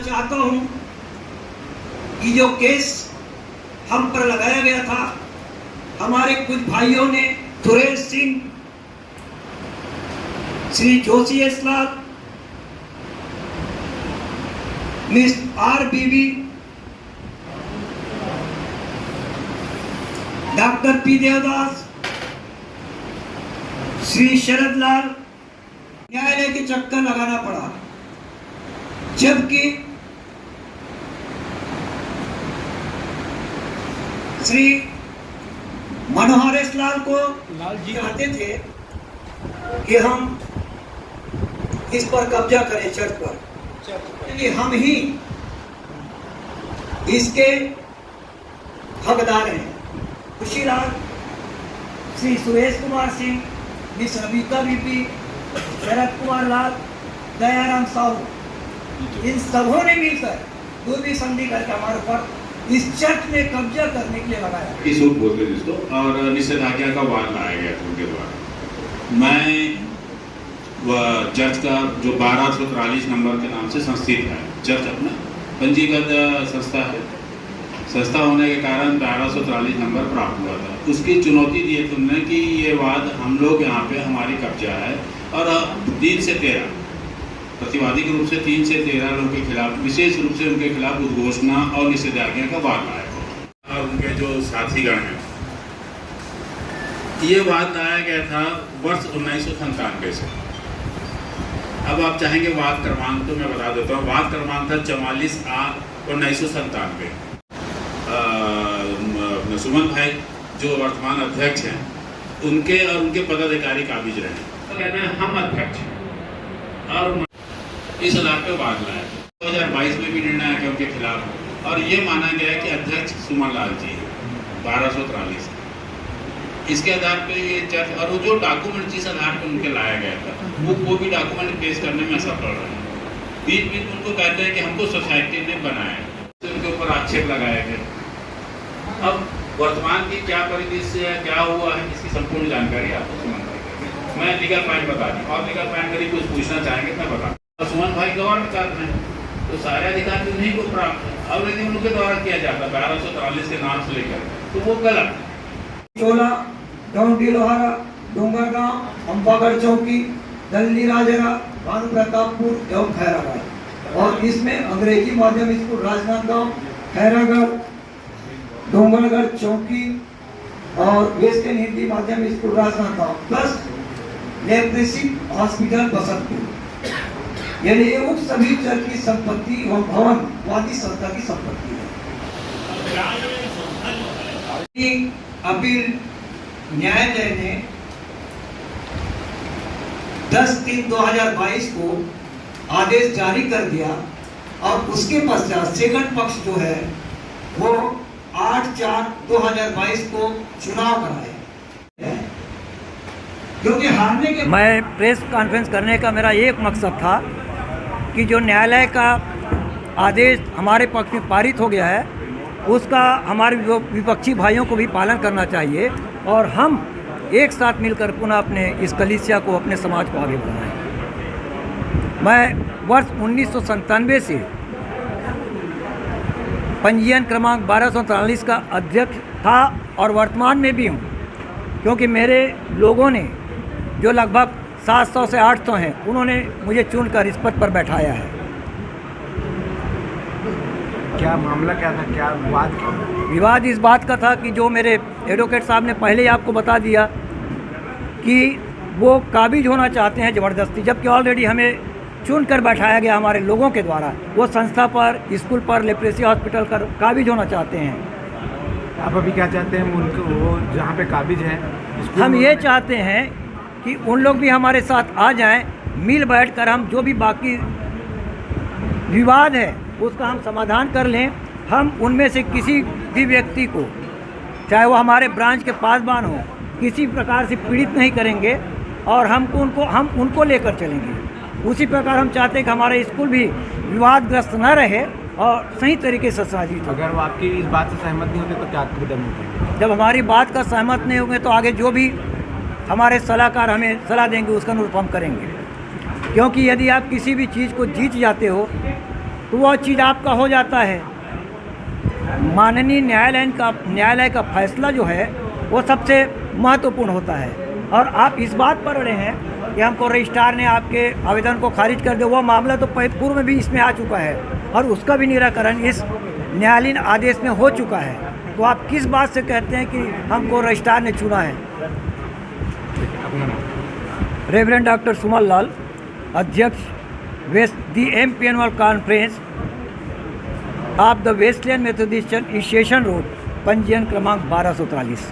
चाहता हूं कि जो केस हम पर लगाया गया था, हमारे कुछ भाइयों ने, सुरेश सिंह, श्री जोशी एसलाल, Miss R Bibi, doctor P Devdas, Shri Sharad Lal, न्यायालय के चक्कर लगाना पड़ा, जबकि श्री मनोहर एसलाल को लाल जी कहते थे कि हम इस पर कब्जा करें चर्च पर, क्योंकि हम ही इसके हकदार हैं। खुशीलाल, श्री सुरेश कुमार सिंह, मिस रबिका बीपी, शरद कुमार लाल, दयाराम साहू, इन सबों ने मिलकर दूरबी संधि करके हमारे ऊपर इस चर्च में कब्जा करने के लिए लगाया। सूट बोलते जिसको, और निषेधाज्ञा का वार लाया गया था उनके द्वारा। मैं चर्च का जो 1243 नंबर के नाम से संस्थित है, चर्च अपना पंजीकृत संस्था है। संस्था होने के कारण 1243 नंबर प्राप्त हुआ था। उसकी चुनौती दी थी उन्होंने कि ये वाद हम लोग यहाँ पे हमारी कब्जा है, और 3 से 13 प्रतिवादी के रूप से 3 से 13 लोगों के खिलाफ, विशेष रूप से उनके खिलाफ उद्घोषणा और निषेधाज्ञा का वाद लाया था। और उनके जो साथीगण हैं, ये वाद लाया गया था वर्ष 1997 से। अब आप चाहेंगे वाद क्रमांक तो मैं बता देता हूँ। वाद क्रमांक था 44/1997। सुमन भाई जो वर्तमान अध्यक्ष हैं, उनके और उनके पदाधिकारी काबिज रहे। तो कहते हैं हम अध्यक्ष हैं, और इस आधार पर वाद लाया। 2022 में भी निर्णय आया उनके खिलाफ, और ये माना गया कि अध्यक्ष सुमन लाल जी 1243। इसके आधार पे ये चर्च, और वो जो डॉक्यूमेंट जिस आधार पर उनके लाया गया था, वो भी डॉक्यूमेंट पेश करने में असफल रहे। बीच बीच उनको कहते हैं कि हमको सोसाइटी ने बनाया, तो उनके ऊपर आक्षेप लगाया गया। अब वर्तमान की क्या परिदृश्य है, क्या हुआ है, इसकी संपूर्ण जानकारी आपको सुमन भाई करेंगे। मैं लीगल पॉइंट बता दूँ, और लीगल पॉइंट करीब कुछ पूछना चाहेंगे मैं बता। और सुमन भाई गवर्नमेंट करते हैं, तो सारे अधिकार तो उन्हीं को प्राप्त है। अब यदि उनके द्वारा किया जाता है 1243 के नाम से लेकर, तो वो गलत है। चोला, डोंडी लोहारा, डोंगरगांव, अंबागढ़ चौकी, दल्ली राजरा, भानु प्रतापपुर एवं खैरागढ़, और इसमें अंग्रेजी माध्यम स्कूल राजनांदगांव, खैरागढ़, डोंगरगढ़ चौकी, और वेस्टर्न हिंदी माध्यम school Rajnandgaon, plus leprosy hospital Basantpur. यानी ये उप सभी चर्च की संपत्ति एवं भवन वादी संस्था की संपत्ति है। अपील न्यायालय ने 10/3/2022 को आदेश जारी कर दिया, और उसके पश्चात सेकंड पक्ष जो है वो 8/4/2022 को चुनाव कराए। क्योंकि हारने के मैं प्रेस कॉन्फ्रेंस करने का मेरा एक मकसद था कि जो न्यायालय का आदेश हमारे पक्ष में पारित हो गया है, उसका हमारे विपक्षी भाइयों को भी पालन करना चाहिए, और हम एक साथ मिलकर पुनः अपने इस कलीसिया को, अपने समाज को आगे बढ़ाएं। मैं वर्ष 1997 से पंजीयन क्रमांक 1243 का अध्यक्ष था, और वर्तमान में भी हूँ, क्योंकि मेरे लोगों ने जो लगभग 700 से 800 हैं, उन्होंने मुझे चुनकर इस पद पर बैठाया है। क्या मामला क्या था, क्या बात क्या? विवाद इस बात का था कि जो मेरे एडवोकेट साहब ने पहले ही आपको बता दिया कि वो काबिज होना चाहते हैं ज़बरदस्ती, जबकि ऑलरेडी हमें चुनकर बैठाया गया हमारे लोगों के द्वारा। वो संस्था पर, स्कूल पर, लेप्रेसी हॉस्पिटल पर काबिज होना चाहते हैं। आप अभी क्या चाहते हैं उनको, वो जहाँ पे काबिज हैं? हम ये चाहते हैं कि उन लोग भी हमारे साथ आ जाएं, मिल बैठकर हम जो भी बाकी विवाद है उसका हम समाधान कर लें। हम उनमें से किसी भी व्यक्ति को, चाहे वो हमारे ब्रांच के पासबान हो, किसी प्रकार से पीड़ित नहीं करेंगे, और हम उनको लेकर चलेंगे। उसी प्रकार हम चाहते हैं कि हमारा स्कूल भी विवादग्रस्त न रहे और सही तरीके से साजिश हो। अगर वो आपकी इस बात से सहमत नहीं होते तो क्या कदम उठाएंगे? जब हमारी बात का सहमत नहीं होंगे तो आगे जो भी हमारे सलाहकार हमें सलाह देंगे उसका अनुरूप हम करेंगे। क्योंकि यदि आप किसी भी चीज़ को जीत जाते हो तो वह चीज़ आपका हो जाता है। माननीय न्यायालय का फैसला जो है वो सबसे महत्वपूर्ण होता है। और आप इस बात पर अड़े हैं कि हमको रजिस्ट्रार ने आपके आवेदन को खारिज कर दिया, वो मामला तो पूर्व में भी इसमें आ चुका है और उसका भी निराकरण इस न्यायालयीन आदेश में हो चुका है। तो आप किस बात से कहते हैं कि हमको रजिस्ट्रार ने चुना है? रेवरेंड डॉक्टर सुमन लाल, अध्यक्ष west the MP annual conference of the Westland Methodist church, station road, पंजीयन क्रमांक 1243।